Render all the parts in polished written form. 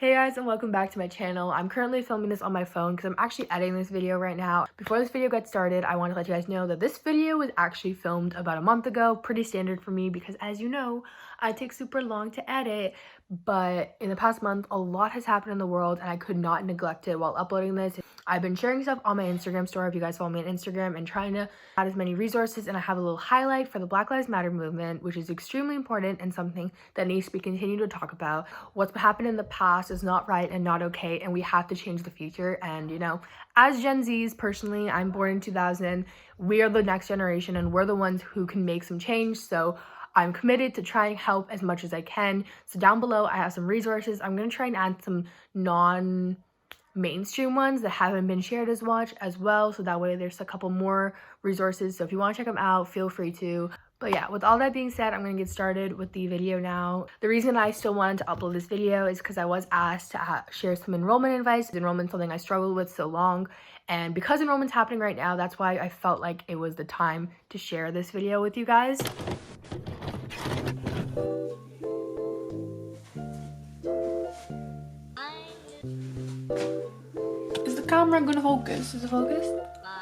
Hey guys, and welcome back to my channel. I'm currently filming this on my phone because I'm actually editing this video right now. Before this video gets started, I want to let you guys know that this video was actually filmed about a month ago. Pretty standard for me because, as you know, I take super long to edit. But in the past month, a lot has happened in the world and I could not neglect it while uploading this. I've been sharing stuff on my Instagram story if you guys follow me on Instagram and trying to add as many resources, and I have a little highlight for the Black Lives Matter movement, which is extremely important and something that needs to be continued to talk about. What's happened in the past is not right and not okay, and we have to change the future. And you know, as Gen Zs, personally, I'm born in 2000, we are the next generation and we're the ones who can make some change. So I'm committed to try and help as much as I can. So down below I have some resources. I'm going to try and add some non-mainstream ones that haven't been shared as much as well, so that way there's a couple more resources. So if you want to check them out, feel free to. But yeah, with all that being said, I'm going to get started with the video now. The reason I still wanted to upload this video is because I was asked to share some enrollment advice. Enrollment's something I struggled with so long, and because enrollment's happening right now, that's why I felt like it was the time to share this video with you guys. Is the camera gonna focus? Is it focused?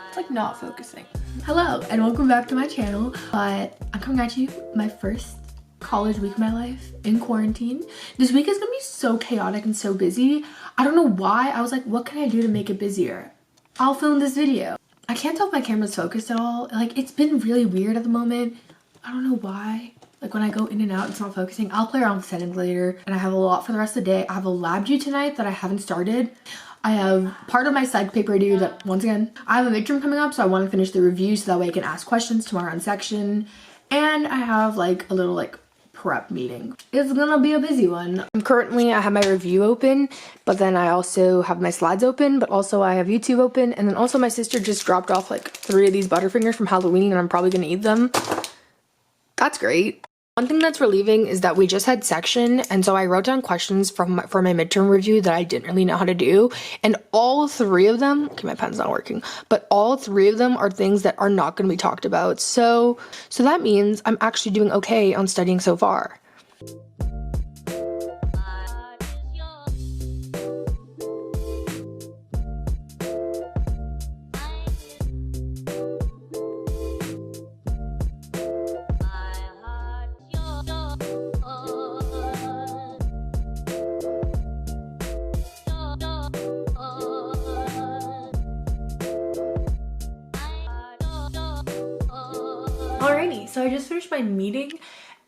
It's like not focusing. Hello and welcome back to my channel. But I'm coming at you my first college week of my life in quarantine. This week is gonna be so chaotic and so busy. I don't know why. I was like, what can I do to make it busier? I'll film this video. I can't tell if my camera's focused at all. Like, it's been really weird at the moment. I don't know why. Like, when I go in and out, it's not focusing. I'll play around with settings later. And I have a lot for the rest of the day. I have a lab due tonight that I haven't started. I have part of my psych paper due that, once again, I have a midterm coming up, so I want to finish the review so that way I can ask questions tomorrow in section. And I have like a little like prep meeting. It's gonna be a busy one. Currently I have my review open, but then I also have my slides open, but also I have YouTube open, and then also my sister just dropped off like 3 of these Butterfingers from Halloween and I'm probably gonna eat them. That's great. One thing that's relieving is that we just had section, and so I wrote down questions for my midterm review that I didn't really know how to do, and all 3 of them, okay, my pen's not working, but all 3 of them are things that are not going to be talked about. So that means I'm actually doing okay on studying so far. Alrighty, so I just finished my meeting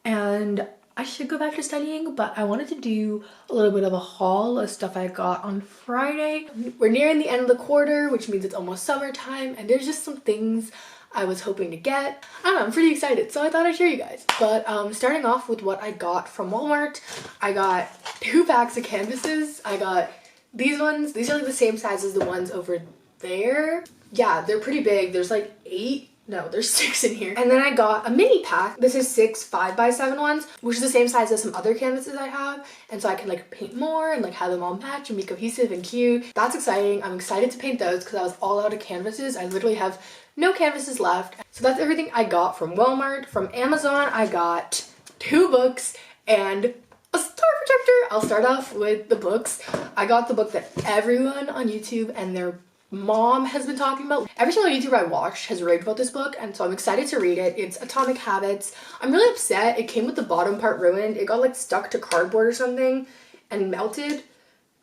and I should go back to studying, but I wanted to do a little bit of a haul of stuff I got on Friday. We're nearing the end of the quarter, which means it's almost summertime, and there's just some things I was hoping to get. I don't know, I'm pretty excited, so I thought I'd share you guys. But starting off with what I got from Walmart, I got 2 packs of canvases. I got these ones. These are like the same size as the ones over there. Yeah, they're pretty big. There's like 8. No, there's 6 in here. And then I got a mini pack. This is 6 5x7 ones, which is the same size as some other canvases I have. And so I can like paint more and like have them all match and be cohesive and cute. That's exciting. I'm excited to paint those because I was all out of canvases. I literally have no canvases left. So that's everything I got from Walmart. From Amazon, I got 2 books and a star projector. I'll start off with the books. I got the book that everyone on YouTube and their mom has been talking about. Every single YouTuber I watched has raved about this book, and so I'm excited to read it. It's Atomic Habits. I'm really upset it came with the bottom part ruined. It got like stuck to cardboard or something and melted,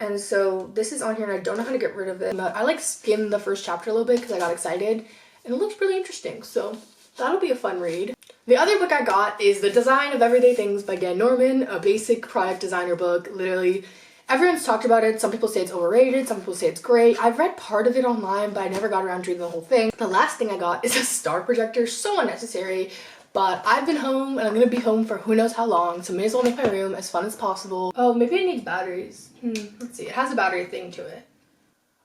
and so this is on here and I don't know how to get rid of it. But I like skimmed the first chapter a little bit because I got excited and it looks really interesting, so that'll be a fun read. The other book I got is The Design of Everyday Things by Dan Norman, a basic product designer book. Literally everyone's talked about it. Some people say it's overrated, some people say it's great. I've read part of it online, but I never got around to reading the whole thing. The last thing I got is a star projector, so unnecessary, but I've been home and I'm gonna be home for who knows how long, so may as well make my room as fun as possible. Oh, maybe it needs batteries. Let's see, it has a battery thing to it.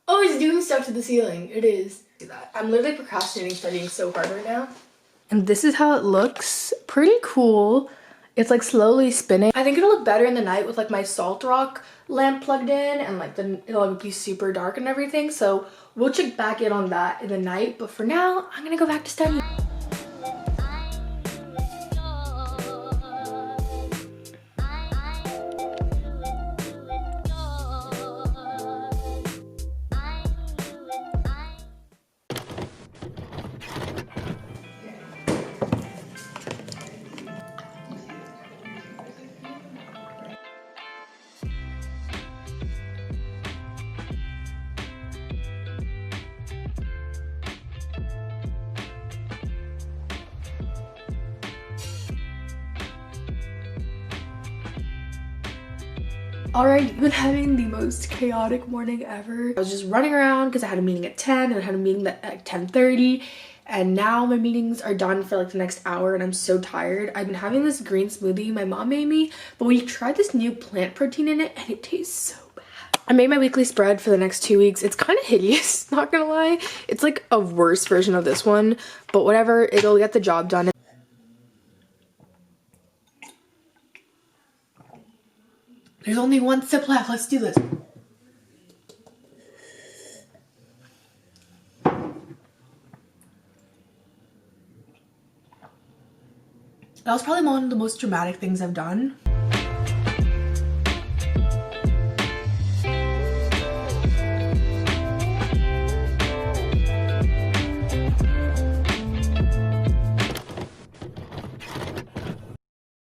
Oh, it's doing stuff to the ceiling. It is. See that? I'm literally procrastinating studying so hard right now. And this is how it looks. Pretty cool. It's like slowly spinning. I think it'll look better in the night with like my Salt Rock lamp plugged in, and like it'll be super dark and everything. So we'll check back in on that in the night. But for now, I'm gonna go back to studying. Alright, I've been having the most chaotic morning ever. I was just running around because I had a meeting at 10 and I had a meeting at 10:30, and now my meetings are done for like the next hour and I'm so tired. I've been having this green smoothie my mom made me, but we tried this new plant protein in it and it tastes so bad. I made my weekly spread for the next 2 weeks. It's kind of hideous, not gonna lie. It's like a worse version of this one, but whatever, it'll get the job done. There's only one sip left. Let's do this. That was probably one of the most dramatic things I've done.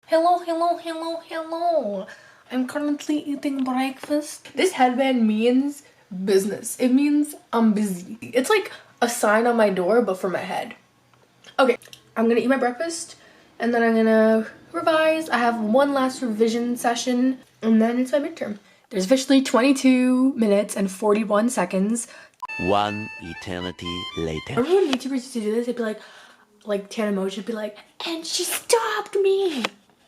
Hello. I'm currently eating breakfast. This headband means business. It means I'm busy. It's like a sign on my door, but for my head. Okay, I'm gonna eat my breakfast and then I'm gonna revise. I have one last revision session and then it's my midterm. There's officially 22 minutes and 41 seconds. One eternity later. I remember when YouTubers used to do this, they'd be like Tana Mojo would be like, and she stopped me.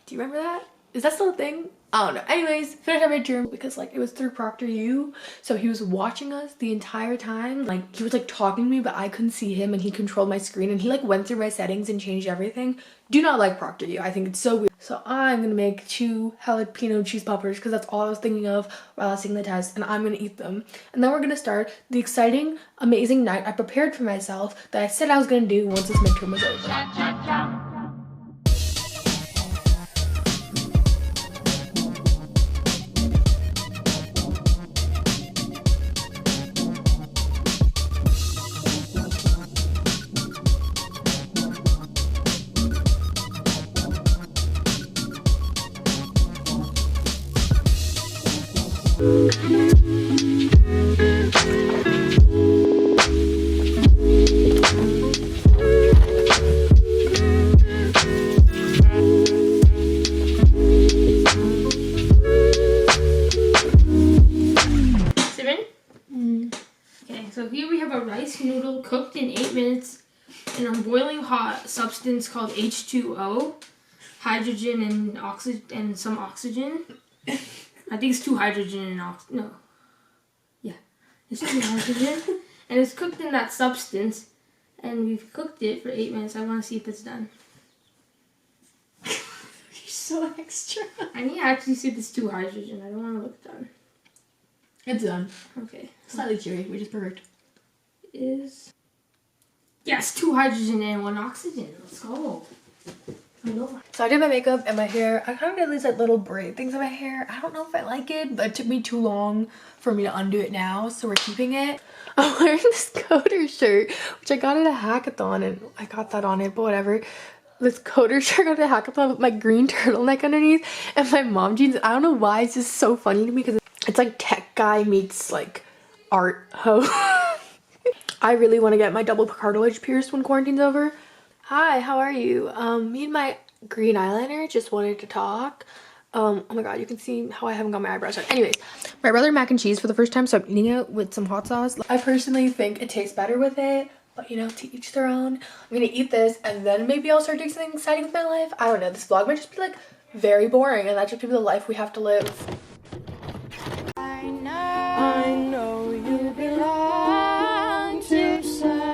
Do you remember that? Is that still a thing? I don't know. Anyways, finished our midterm because like it was through proctoru, so he was watching us the entire time. Like he was like talking to me, but I couldn't see him, and he controlled my screen, and he like went through my settings and changed everything. Do not like proctoru. I think it's so weird. So I'm gonna make 2 jalapeno cheese poppers because that's all I was thinking of while I was taking the test, and I'm gonna eat them. And then we're gonna start the exciting, amazing night I prepared for myself that I said I was gonna do once this midterm was over. Okay, so here we have a rice noodle cooked in 8 minutes in a boiling hot substance called H2O, hydrogen and oxygen and some oxygen. I think it's 2 hydrogen and oxygen. No. Yeah. It's 2 hydrogen. And it's cooked in that substance. And we've cooked it for 8 minutes. I want to see if it's done. You're so extra. I need to actually see if it's 2 hydrogen. I don't want to look done. It's done. Okay. Slightly chewy, which is perfect. Is... Yes, 2 hydrogen and 1 oxygen. Let's go. So I did my makeup and my hair. I kind of did these like little braid things in my hair. I don't know if I like it, but it took me too long for me to undo it now, so we're keeping it. I'm wearing this coder shirt, which I got at a hackathon, and I got that on it, but whatever. This coder shirt at a hackathon with my green turtleneck underneath and my mom jeans. I don't know why, it's just so funny to me because it's like tech guy meets like art hoe. I really want to get my double cartilage pierced when quarantine's over. Hi, how are you? Me and my green eyeliner just wanted to talk. Oh my god, you can see how I haven't got my eyebrows done. Anyways, my brother mac and cheese for the first time, so I'm eating it with some hot sauce. I personally think it tastes better with it, but you know, to each their own. I'm gonna eat this and then maybe I'll start doing something exciting with my life. I don't know, this vlog might just be like very boring, and that's just the life we have to live. I know you belong to somebody.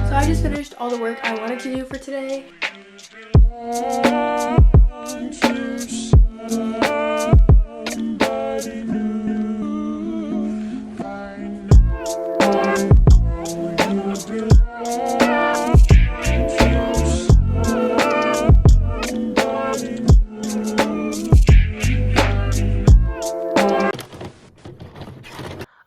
So I just finished all the work I wanted to do for today.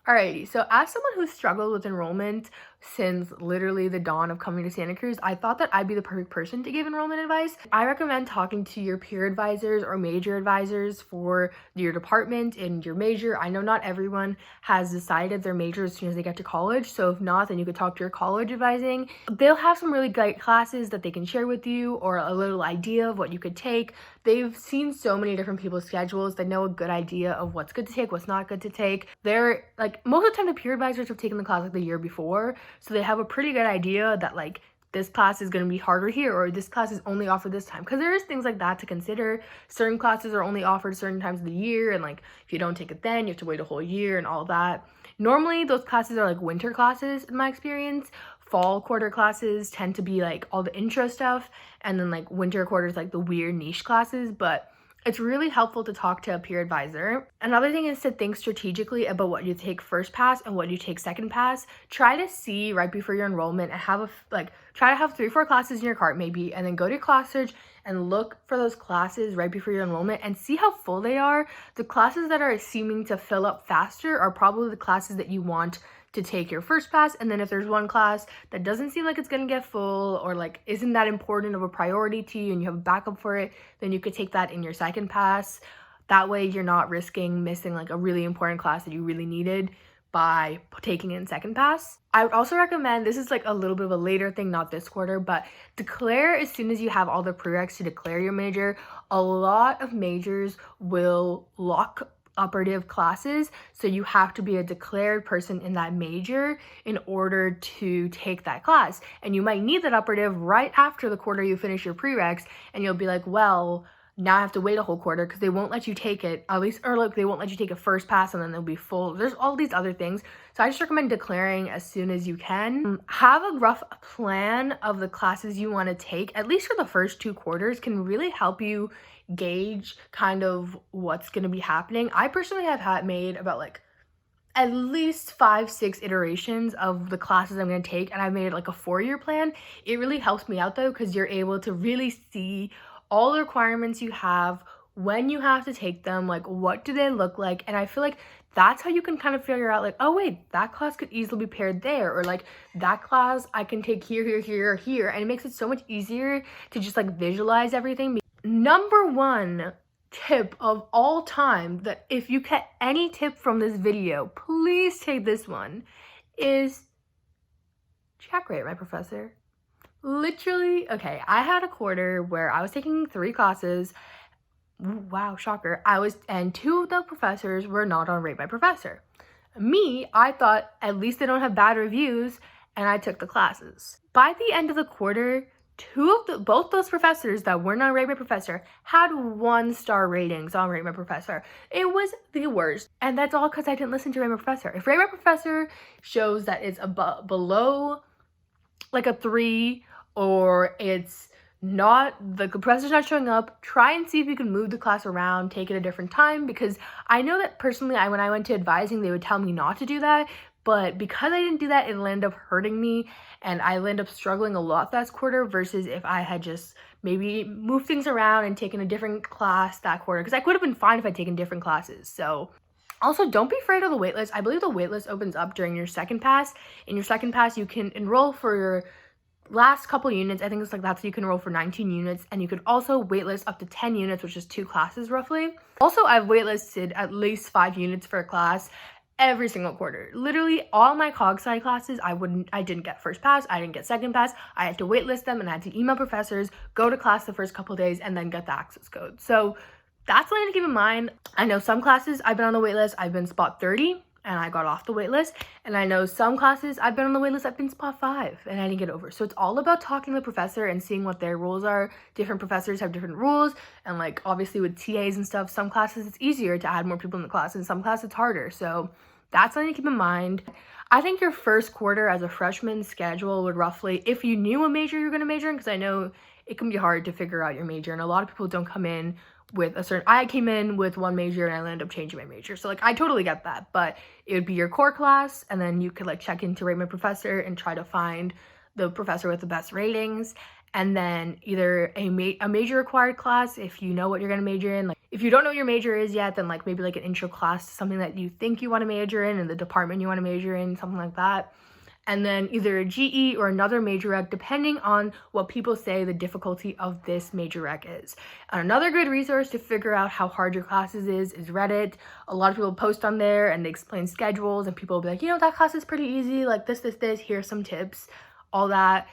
Alrighty, so as someone who struggled with enrollment since literally the dawn of coming to Santa Cruz. I thought that I'd be the perfect person to give enrollment advice. I recommend talking to your peer advisors or major advisors for your department and your major. I know not everyone has decided their major as soon as they get to college, so if not, then you could talk to your college advising. They'll have some really great classes that they can share with you, or a little idea of what you could take. They've seen so many different people's schedules. They know a good idea of what's good to take, what's not good to take. They're like, most of the time the peer advisors have taken the class like the year before, so they have a pretty good idea that like this class is going to be harder here, or this class is only offered this time, because there is things like that to consider. Certain classes are only offered certain times of the year, and like if you don't take it then, you have to wait a whole year and all that. Normally those classes are like winter classes in my experience. Fall quarter classes tend to be like all the intro stuff, and then like winter quarters like the weird niche classes, but it's really helpful to talk to a peer advisor. Another thing is to think strategically about what you take first pass and what you take second pass. Try to see right before your enrollment and have try to have 3-4 classes in your cart maybe, and then go to class search and look for those classes right before your enrollment and see how full they are. The classes that are seeming to fill up faster are probably the classes that you want to take your first pass, and then if there's one class that doesn't seem like it's gonna get full, or like isn't that important of a priority to you and you have a backup for it, then you could take that in your second pass. That way you're not risking missing like a really important class that you really needed by taking it in second pass. I would also recommend, this is like a little bit of a later thing, not this quarter, but declare as soon as you have all the prereqs to declare your major. A lot of majors will lock operative classes, so you have to be a declared person in that major in order to take that class, and you might need that operative right after the quarter you finish your prereqs, and you'll be like, well, now I have to wait a whole quarter because they won't let you take it, at least, or like they won't let you take a first pass and then they'll be full. There's all these other things, so I just recommend declaring as soon as you can. Have a rough plan of the classes you want to take, at least for the first 2 quarters, can really help you gauge kind of what's going to be happening. I personally have made about like at least 5-6 iterations of the classes I'm going to take, and I've made like a 4-year plan. It really helps me out though, because you're able to really see all the requirements you have, when you have to take them, like what do they look like, and I feel like that's how you can kind of figure out like, oh wait, that class could easily be paired there, or like that class I can take here, here, here, or here, and it makes it so much easier to just like visualize everything. Number 1 tip of all time, that if you get any tip from this video, please take this one, is check rate my professor. Literally, okay, I had a quarter where I was taking 3 classes. Wow, shocker. And 2 of the professors were not on Rate My Professor. Me, I thought at least they don't have bad reviews, and I took the classes. By the end of the quarter, both those professors that were not Rate My Professor had 1-star ratings on Rate My Professor. It was the worst, and that's all because I didn't listen to Rate My Professor. If Rate My Professor shows that it's below like a 3, or it's not, the professor's not showing up, try and see if you can move the class around, take it a different time, because I know that personally when I went to advising, they would tell me not to do that, but because I didn't do that, it'll end up hurting me, and I'll end up struggling a lot that quarter, versus if I had just maybe moved things around and taken a different class that quarter, because I could have been fine if I'd taken different classes. So also, don't be afraid of the waitlist. I believe the waitlist opens up during your second pass. In your second pass, you can enroll for your last couple units. I think it's like that, so you can enroll for 19 units, and you could also waitlist up to 10 units, which is 2 classes roughly. Also, I've waitlisted at least 5 units for a class every single quarter. Literally all my cog sci classes, I didn't get first pass, I didn't get second pass. I had to waitlist them, and I had to email professors, go to class the first couple days, and then get the access code. So that's something to keep in mind. I know some classes I've been on the waitlist, I've been spot 30 and I got off the waitlist, and I know some classes I've been on the waitlist, I've been spot 5 and I didn't get over. So it's all about talking to the professor and seeing what their rules are. Different professors have different rules, and like obviously with TAs and stuff, some classes it's easier to add more people in the class, and some classes it's harder. So that's something to keep in mind. I think your first quarter as a freshman schedule would roughly, if you knew a major you're going to major in, because I know it can be hard to figure out your major, and a lot of people don't come in with a certain, I came in with one major and I ended up changing my major, so like I totally get that. But it would be your core class, and then you could like check into Rate My Professor and try to find the professor with the best ratings, and then either a major required class if you know what you're going to major in. Like if you don't know what your major is yet, then like maybe like an intro class to something that you think you want to major in and the department you want to major in, something like that. and then either a GE or another major rec, depending on what people say the difficulty of this major rec is. And another good resource to figure out how hard your classes is Reddit. A lot of people post on there and they explain schedules, and people will be like, you know, that class is pretty easy, like this, here's some tips, all that.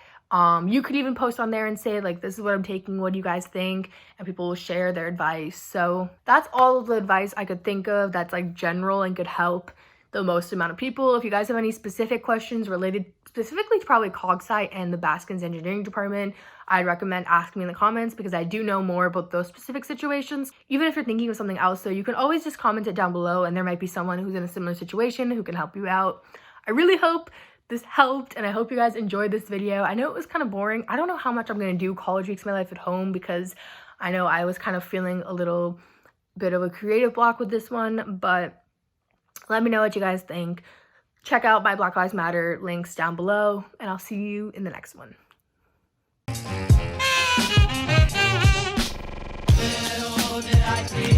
You could even post on there and say, like, this is what I'm taking, what do you guys think? And people will share their advice. So that's all of the advice I could think of that's like general and could help the most amount of people. If you guys have any specific questions related specifically to probably Cog Sci and the Baskins engineering department, I'd recommend asking me in the comments, because I do know more about those specific situations. Even if you're thinking of something else, so you can always just comment it down below, and there might be someone who's in a similar situation who can help you out. I really hope this helped, and I hope you guys enjoyed this video. I know it was kind of boring. I don't know how much I'm going to do college weeks of my life at home, because I know I was kind of feeling a little bit of a creative block with this one, but let me know what you guys think. Check out my Black Lives Matter links down below, and I'll see you in the next one. Little did I dream